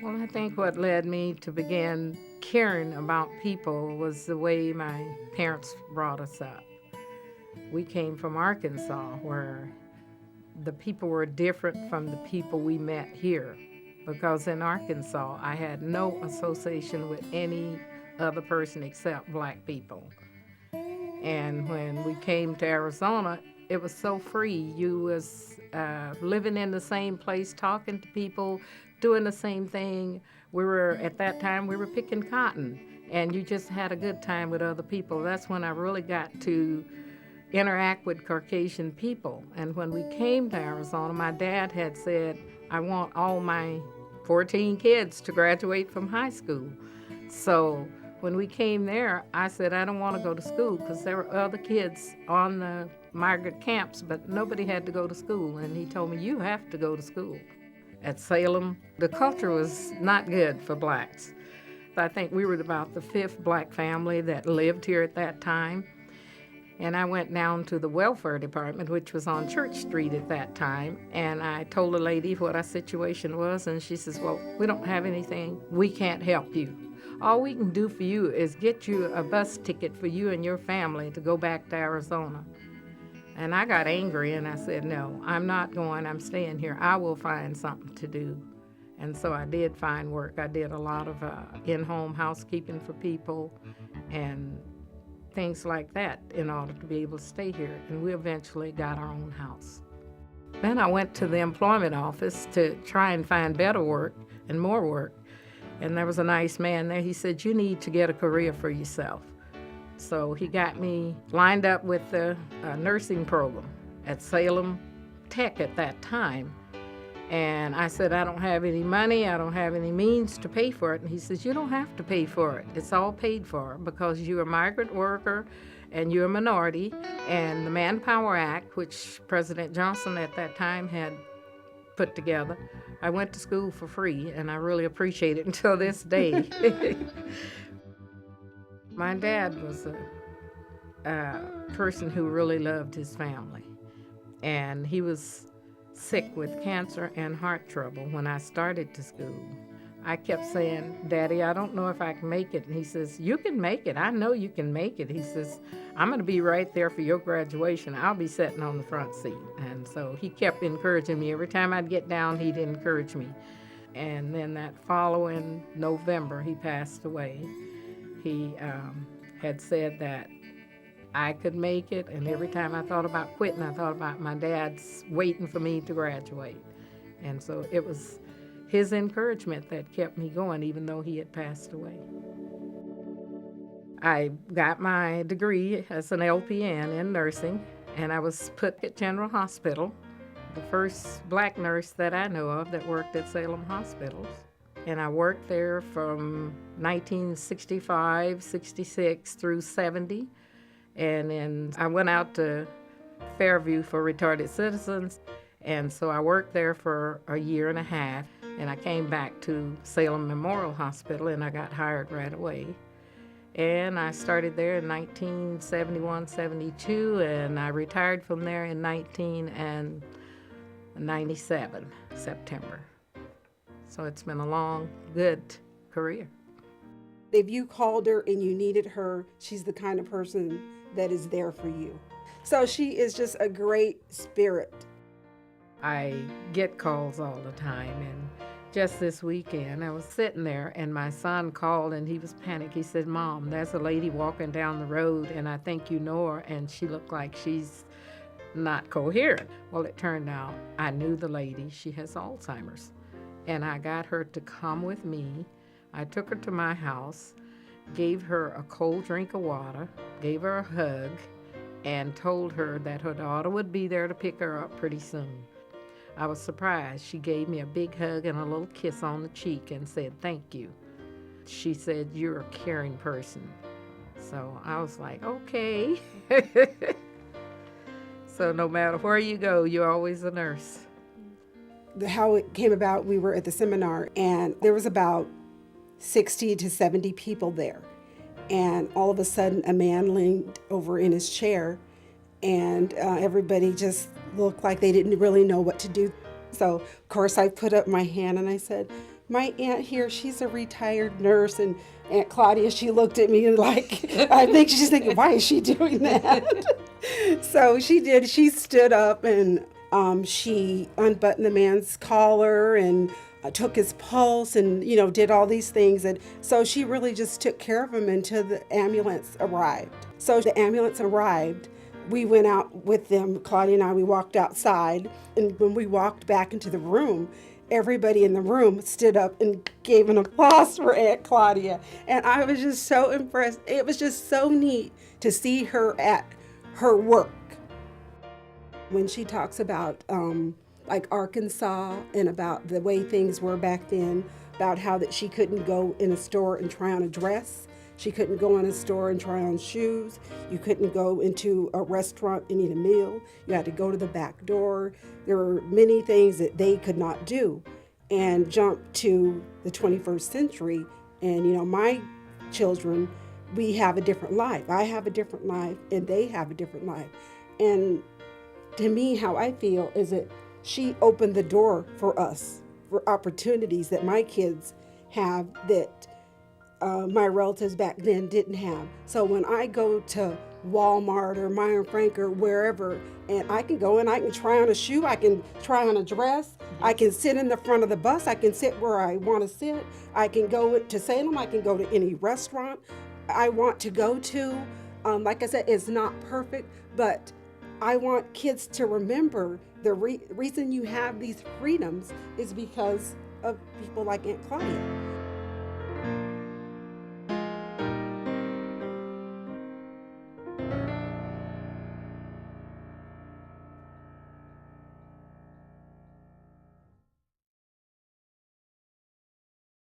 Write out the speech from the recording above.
Well, I think what led me to begin caring about people was the way my parents brought us up. We came from Arkansas, where the people were different from the people we met here. Because in Arkansas, I had no association with any other person except black people. And when we came to Arizona, it was so free. You was living in the same place, talking to people, doing the same thing. We were at that time we were picking cotton, and you just had a good time with other people. That's when I really got to interact with Caucasian people. And when we came to Arizona, my dad had said, "I want all my 14 kids to graduate from high school." So when we came there, I said, I don't want to go to school because there were other kids on the migrant camps, but nobody had to go to school. And he told me, you have to go to school. At Salem, the culture was not good for blacks. I think we were about the fifth black family that lived here at that time. And I went down to the welfare department, which was on Church Street at that time, and I told the lady what our situation was, and she says, well, we don't have anything. We can't help you. All we can do for you is get you a bus ticket for you and your family to go back to Arizona. And I got angry, and I said, no, I'm not going. I'm staying here. I will find something to do. And so I did find work. I did a lot of in-home housekeeping for people and things like that in order to be able to stay here. And we eventually got our own house. Then I went to the employment office to try and find better work and more work. And there was a nice man there. He said, you need to get a career for yourself. So he got me lined up with the nursing program at Salem Tech at that time. And I said, I don't have any money, I don't have any means to pay for it. And he says, you don't have to pay for it. It's all paid for because you're a migrant worker and you're a minority. And the Manpower Act, which President Johnson at that time had put together, I went to school for free, and I really appreciate it until this day. My dad was a person who really loved his family, and he was sick with cancer and heart trouble when I started to school. I kept saying, Daddy, I don't know if I can make it. And he says, you can make it. I know you can make it. He says, I'm going to be right there for your graduation. I'll be sitting on the front seat. And so he kept encouraging me. Every time I'd get down, he'd encourage me. And then that following November, he passed away. He had said that I could make it, and every time I thought about quitting, I thought about my dad's waiting for me to graduate. And so it was his encouragement that kept me going, even though he had passed away. I got my degree as an LPN in nursing, and I was put at General Hospital, the first black nurse that I know of that worked at Salem Hospitals. And I worked there from 1965, 66 through 70. And then I went out to Fairview for retarded citizens, and so I worked there for a year and a half, and I came back to Salem Memorial Hospital, and I got hired right away. And I started there in 1971, 72, and I retired from there in 1997, September. So it's been a long, good career. If you called her and you needed her, she's the kind of person that is there for you. So she is just a great spirit. I get calls all the time, and just this weekend I was sitting there and my son called and he was panicked. He said, Mom, there's a lady walking down the road and I think you know her, and she looked like she's not coherent. Well, it turned out I knew the lady. She has Alzheimer's, and I got her to come with me. I took her to my house, gave her a cold drink of water, gave her a hug, and told her that her daughter would be there to pick her up pretty soon. I was surprised. She gave me a big hug and a little kiss on the cheek and said, thank you. She said, you're a caring person. So I was like, okay. So no matter where you go, you're always a nurse. How it came about, we were at the seminar, and there was about 60 to 70 people there. And all of a sudden, a man leaned over in his chair, and everybody just looked like they didn't really know what to do. So, of course, I put up my hand and I said, My aunt here, she's a retired nurse, and Aunt Claudia, she looked at me and like, I think she's thinking, why is she doing that? So she did. She stood up and she unbuttoned the man's collar and took his pulse and, did all these things. And so she really just took care of him until the ambulance arrived. So the ambulance arrived. We went out with them, Claudia and I, we walked outside. And when we walked back into the room, everybody in the room stood up and gave an applause for Aunt Claudia. And I was just so impressed. It was just so neat to see her at her work. When she talks about like Arkansas and about the way things were back then, about how that she couldn't go in a store and try on a dress. She couldn't go in a store and try on shoes. You couldn't go into a restaurant and eat a meal. You had to go to the back door. There were many things that they could not do. And jump to the 21st century, and my children, we have a different life. I have a different life, and they have a different life. And to me, how I feel is that she opened the door for us, for opportunities that my kids have that my relatives back then didn't have. So when I go to Walmart or Meyer Frank or wherever, and I can go and I can try on a shoe, I can try on a dress, I can sit in the front of the bus, I can sit where I want to sit, I can go to Salem, I can go to any restaurant I want to go to. Like I said, it's not perfect, but I want kids to remember the reason you have these freedoms is because of people like Aunt Claudia.